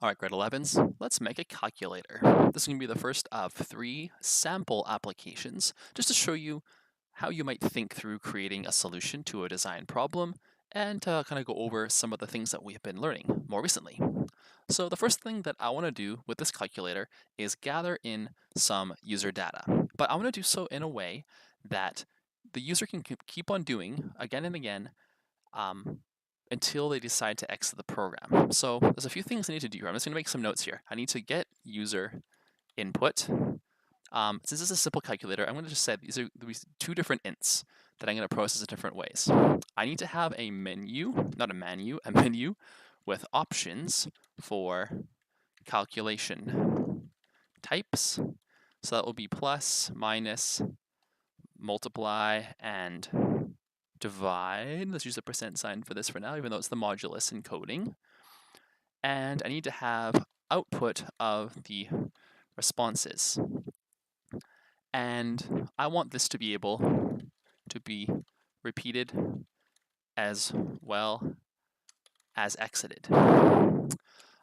All right, grade 11s, let's make a calculator. This is going to be the first of 3 sample applications, just to show you how you might think through creating a solution to a design problem and to kind of go over some of the things that we have been learning more recently. So the first thing that I want to do with this calculator is gather in some user data, but I want to do so in a way that the user can keep on doing again and again until they decide to exit the program. So there's a few things I need to do here. I'm just going to make some notes here. I need to get user input. Since this is a simple calculator, I'm going to just say these are two different ints that I'm going to process in different ways. I need to have a menu, not a menu, a menu with options for calculation types. So that will be plus, minus, multiply, and divide. Let's use the percent sign for this for now, even though it's the modulus in coding. And I need to have output of the responses. And I want this to be able to be repeated as well as exited.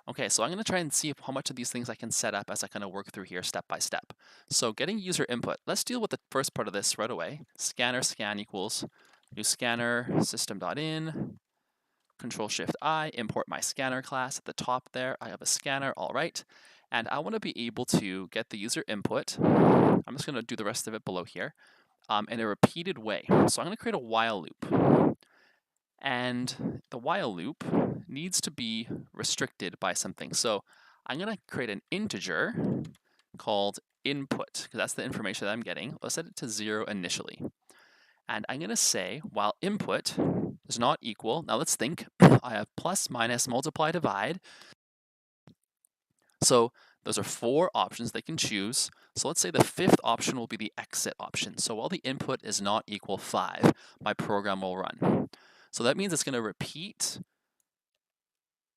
Okay, so I'm going to try and see how much of these things I can set up as I kind of work through here step by step. So getting user input, let's deal with the first part of this right away. Scanner scan equals new scanner system.in, Control-Shift-I, import my scanner class at the top there. I have a scanner, all right. And I want to be able to get the user input. I'm just going to do the rest of it below here in a repeated way. So I'm going to create a while loop. And the while loop needs to be restricted by something. So I'm going to create an integer called input, because that's the information that I'm getting. Let's set it to 0 initially. And I'm going to say, while input is not equal, now let's think, I have plus, minus, multiply, divide. So those are 4 options they can choose. So let's say the 5th option will be the exit option. So while the input is not equal 5, my program will run. So that means it's going to repeat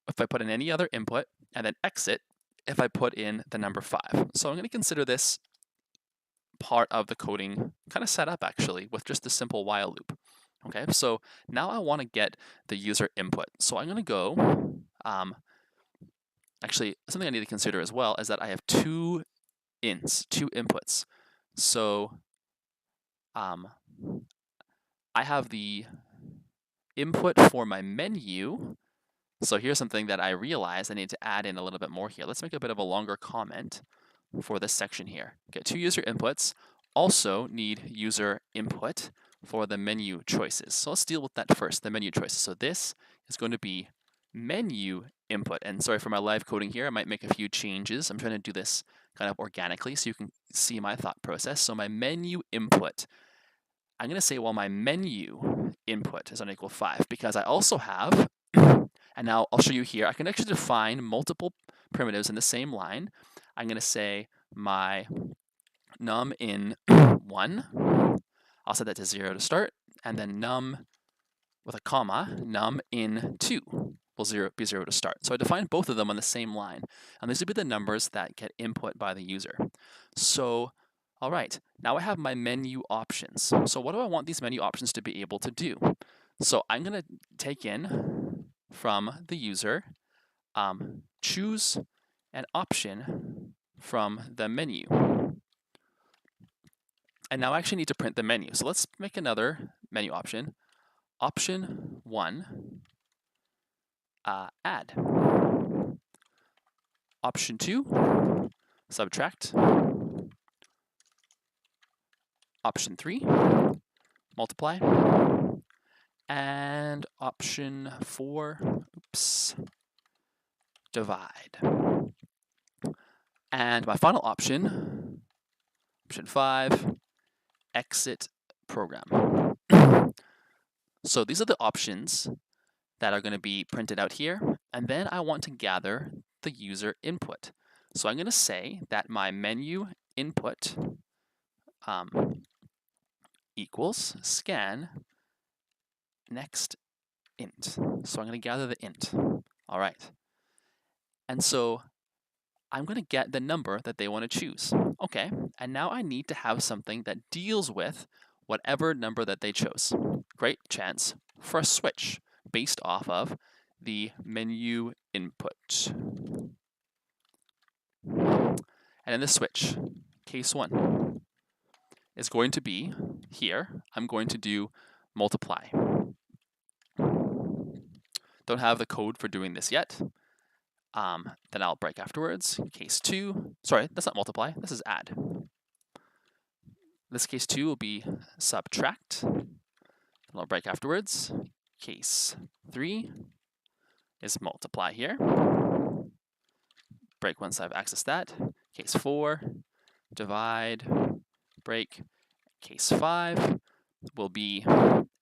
if I put in any other input, and then exit if I put in the number 5. So I'm going to consider this part of the coding kind of set up actually with just a simple while loop. Okay, so now I want to get the user input. So I'm going to go, actually something I need to consider as well is that I have 2 ints, 2 inputs. So I have the input for my menu. So here's something that I realized I need to add in a little bit more here. Let's make a bit of a longer comment for this section here. Get 2 user inputs. Also need user input for the menu choices. So let's deal with that first, the menu choices. So this is going to be menu input. And sorry for my live coding here, I might make a few changes. I'm trying to do this kind of organically so you can see my thought process. So my menu input, I'm going to say, well, my menu input is unequal 5 because I also have, and now I'll show you here, I can actually define multiple primitives in the same line. I'm going to say my num in 1, I'll set that to 0 to start, and then num with a comma, num in 2 will be 0 to start. So I define both of them on the same line, and these will be the numbers that get input by the user. So, all right, now I have my menu options. So what do I want these menu options to be able to do? So I'm going to take in from the user, choose an option from the menu. And now I actually need to print the menu. So let's make another menu option. Option 1, add. Option 2, subtract. Option 3, multiply. And option 4, divide. And my final option, option 5, exit program. So these are the options that are going to be printed out here, and then I want to gather the user input. So I'm going to say that my menu input equals scan next int. So I'm going to gather the int. All right. And so I'm going to get the number that they want to choose. Okay, and now I need to have something that deals with whatever number that they chose. Great chance for a switch based off of the menu input. And in the switch, case 1 is going to be here. I'm going to do multiply. Don't have the code for doing this yet. Then I'll break afterwards. Case 2, sorry, that's not multiply, this is add. This case 2 will be subtract. Then I'll break afterwards. Case 3 is multiply here. Break once I've accessed that. Case 4, divide, break. Case 5 will be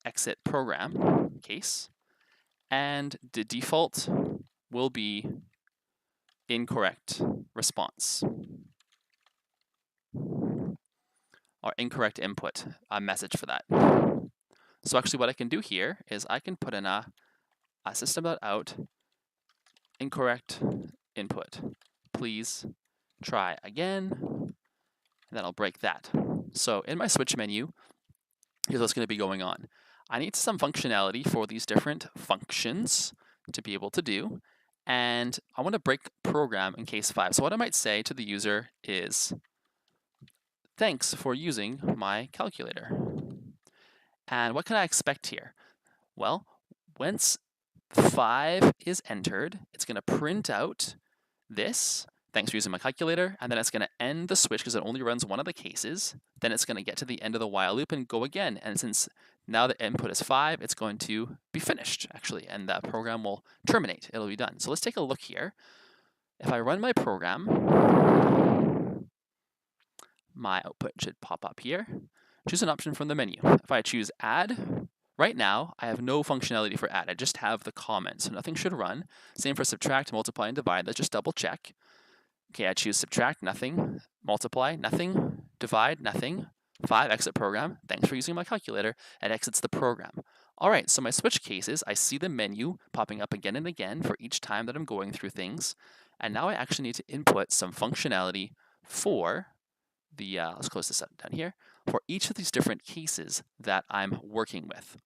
exit program case. And the default will be incorrect response or incorrect input, a message for that. So actually what I can do here is I can put in a system.out incorrect input. Please try again, and then I'll break that. So in my switch menu, here's what's going to be going on. I need some functionality for these different functions to be able to do, and I want to break program in case 5. So what I might say to the user is, thanks for using my calculator. And what can I expect here? Well, once 5 is entered, it's going to print out this, thanks for using my calculator, and then it's going to end the switch because it only runs one of the cases. Then it's going to get to the end of the while loop and go again. And since now the input is 5, it's going to be finished, actually, and that program will terminate. It'll be done. So let's take a look here. If I run my program, my output should pop up here. Choose an option from the menu. If I choose add, right now I have no functionality for add. I just have the comment, so nothing should run. Same for subtract, multiply, and divide. Let's just double check. Okay, I choose subtract, nothing. Multiply, nothing. Divide, nothing. 5, exit program. Thanks for using my calculator. It exits the program. All right, so my switch cases, I see the menu popping up again and again for each time that I'm going through things. And now I actually need to input some functionality for the, let's close this up down here, for each of these different cases that I'm working with.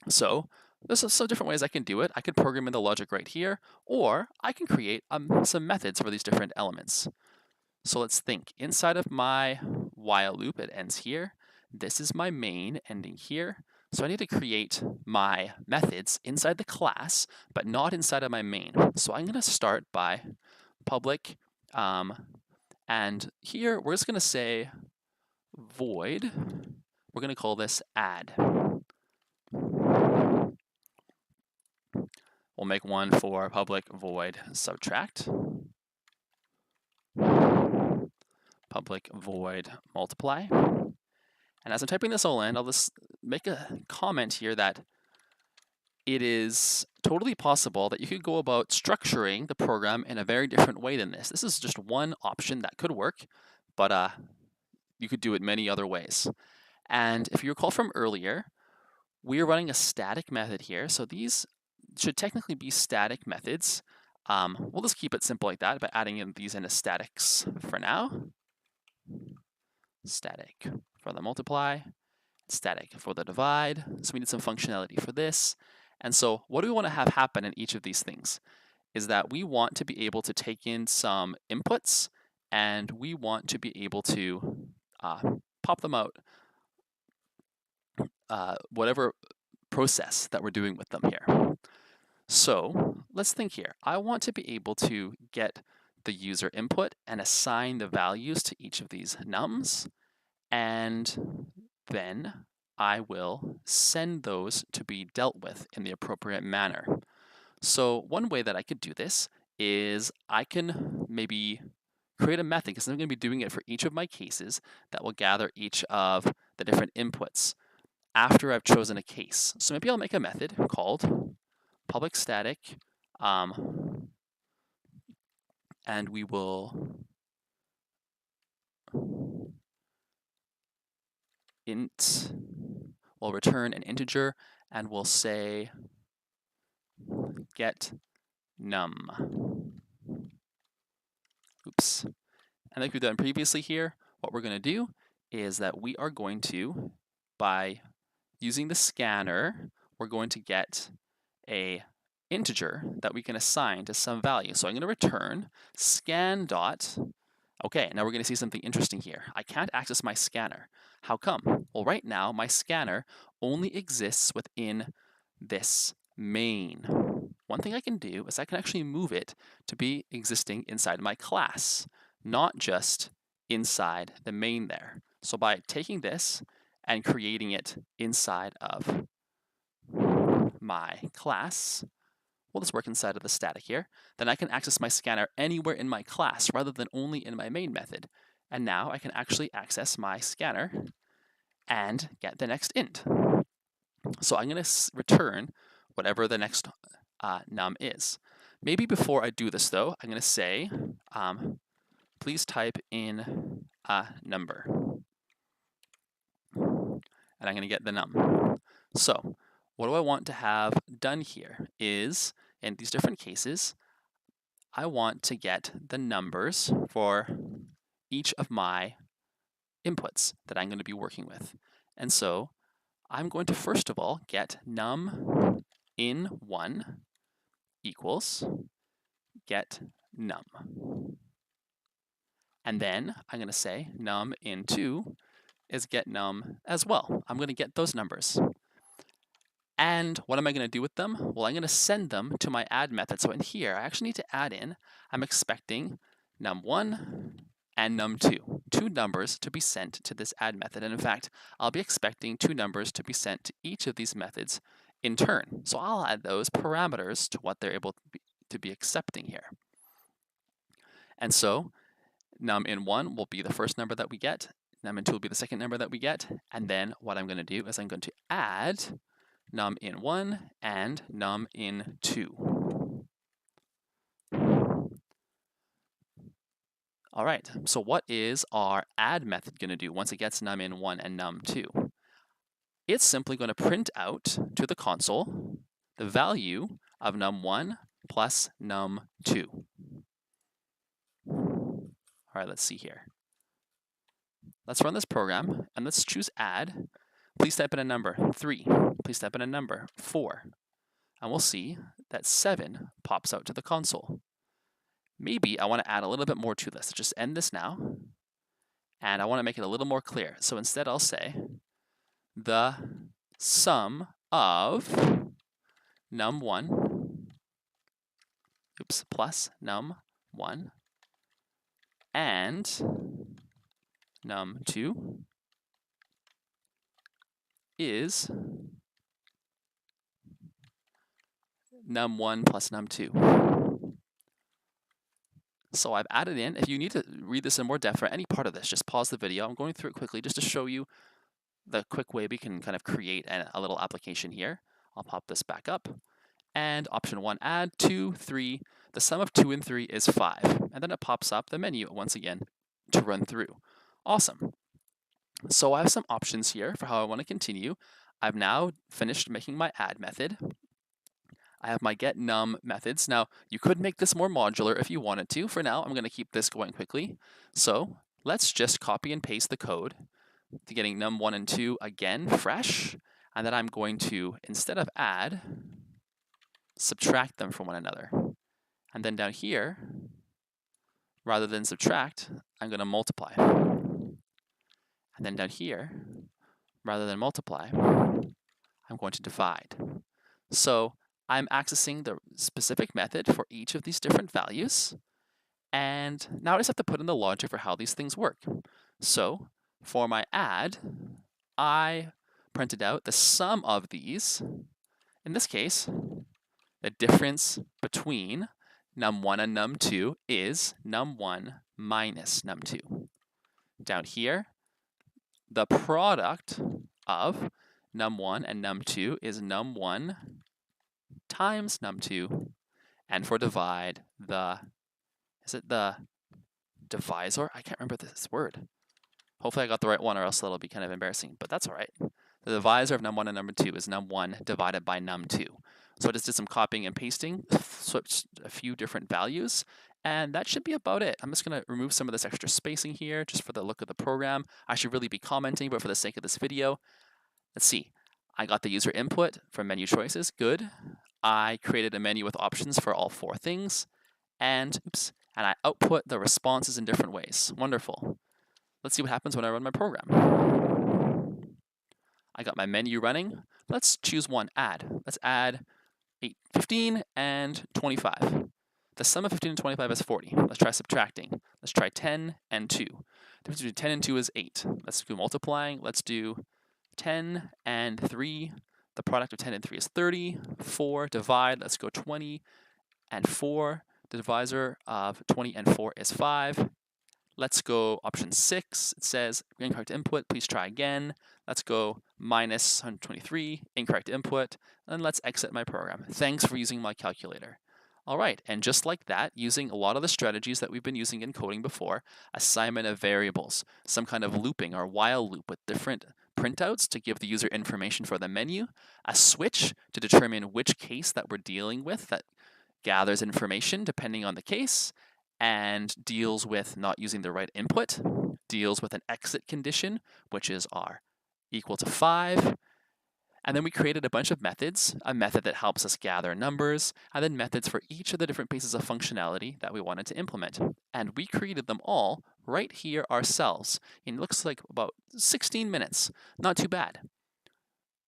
So there's some different ways I can do it. I can program in the logic right here, or I can create some methods for these different elements. So let's think. Inside of my while loop, it ends here. This is my main ending here. So I need to create my methods inside the class, but not inside of my main. So I'm going to start by public, and here we're just going to say void. We're going to call this add. We'll make one for public void subtract. Public void multiply. And as I'm typing this all in, I'll just make a comment here that it is totally possible that you could go about structuring the program in a very different way than this. This is just one option that could work, but you could do it many other ways. And if you recall from earlier, we are running a static method here. So these should technically be static methods. We'll just keep it simple like that by adding in these into statics for now. Static for the multiply, static for the divide. So we need some functionality for this. And so what do we want to have happen in each of these things is that we want to be able to take in some inputs, and we want to be able to pop them out, whatever process that we're doing with them here. So let's think here. I want to be able to get the user input and assign the values to each of these nums, and then I will send those to be dealt with in the appropriate manner. So one way that I could do this is I can maybe create a method, because I'm going to be doing it for each of my cases, that will gather each of the different inputs after I've chosen a case. So maybe I'll make a method called public static, and we will we'll return an integer, and we'll say get num. Oops. And like we've done previously here, what we're going to do is that we are going to, by using the scanner, we're going to get a integer that we can assign to some value. So I'm going to return scan dot Okay, now we're going to see something interesting here. I can't access my scanner. How come? Well, right now, my scanner only exists within this main. One thing I can do is I can actually move it to be existing inside my class, not just inside the main there. So by taking this and creating it inside of my class, will this work inside of the static here? Then I can access my scanner anywhere in my class rather than only in my main method. And now I can actually access my scanner and get the next int. So I'm going to return whatever the next num is. Maybe before I do this though, I'm going to say, please type in a number. And I'm going to get the num. So what do I want to have done here is, in these different cases, I want to get the numbers for each of my inputs that I'm going to be working with. And so I'm going to first of all get num in 1 equals get num. And then I'm going to say num in 2 is get num as well. I'm going to get those numbers. And what am I going to do with them? Well, I'm going to send them to my add method. So in here, I actually need to add in, I'm expecting num1 and num2, 2 numbers to be sent to this add method. And in fact, I'll be expecting 2 numbers to be sent to each of these methods in turn. So I'll add those parameters to what they're able to be accepting here. And so num in 1 will be the first number that we get, num in 2 will be the second number that we get, and then what I'm going to do is I'm going to add num in 1 and num in 2. All right, so what is our add method going to do once it gets num in 1 and num 2? It's simply going to print out to the console the value of num1 plus num2. All right, let's see here. Let's run this program, and let's choose add. Please type in a number 3. Please type in a number 4. And we'll see that 7 pops out to the console. Maybe I want to add a little bit more to this. Let's just end this now. And I want to make it a little more clear. So instead I'll say the sum of num1 plus num1 and num2 is num1 plus num2. So I've added in, if you need to read this in more depth for any part of this, just pause the video. I'm going through it quickly just to show you the quick way we can kind of create a little application here. I'll pop this back up. And option 1, add 2, 3. The sum of 2 and 3 is 5. And then it pops up the menu once again to run through. Awesome. So I have some options here for how I want to continue. I've now finished making my add method. I have my get num methods. Now, you could make this more modular if you wanted to. For now, I'm going to keep this going quickly. So let's just copy and paste the code to getting num1 and 2 again fresh. And then I'm going to, instead of add, subtract them from one another. And then down here, rather than subtract, I'm going to multiply. And then down here, rather than multiply, I'm going to divide. So I'm accessing the specific method for each of these different values. And now I just have to put in the logic for how these things work. So for my add, I printed out the sum of these. In this case, the difference between num1 and num2 is num1 minus num2. Down here, the product of num1 and num2 is num1 times num2, and for divide, is it the divisor? I can't remember this word. Hopefully I got the right one, or else that'll be kind of embarrassing, but that's all right. The divisor of num1 and num2 is num1 divided by num2. So I just did some copying and pasting, switched a few different values, and that should be about it. I'm just going to remove some of this extra spacing here just for the look of the program. I should really be commenting, but for the sake of this video, let's see. I got the user input from menu choices, good. I created a menu with options for all 4 things, and and I output the responses in different ways. Wonderful. Let's see what happens when I run my program. I got my menu running. Let's choose one, add. Let's add 15 and 25. The sum of 15 and 25 is 40. Let's try subtracting. Let's try 10 and 2. The difference between 10 and 2 is 8. Let's do multiplying. Let's do 10 and 3. The product of 10 and 3 is 30. 4, divide. Let's go 20 and 4. The divisor of 20 and 4 is 5. Let's go option 6. It says incorrect input, please try again. Let's go minus 123, incorrect input, and let's exit my program. Thanks for using my calculator. All right, and just like that, using a lot of the strategies that we've been using in coding before, assignment of variables, some kind of looping or while loop with different printouts to give the user information for the menu, a switch to determine which case that we're dealing with that gathers information depending on the case, and deals with not using the right input, deals with an exit condition, which is r equal to 5. And then we created a bunch of methods, a method that helps us gather numbers, and then methods for each of the different pieces of functionality that we wanted to implement. And we created them all right here ourselves. And it looks like about 16 minutes, not too bad.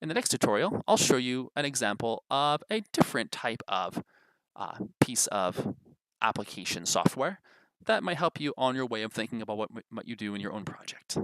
In the next tutorial, I'll show you an example of a different type of piece of application software that might help you on your way of thinking about what you do in your own project.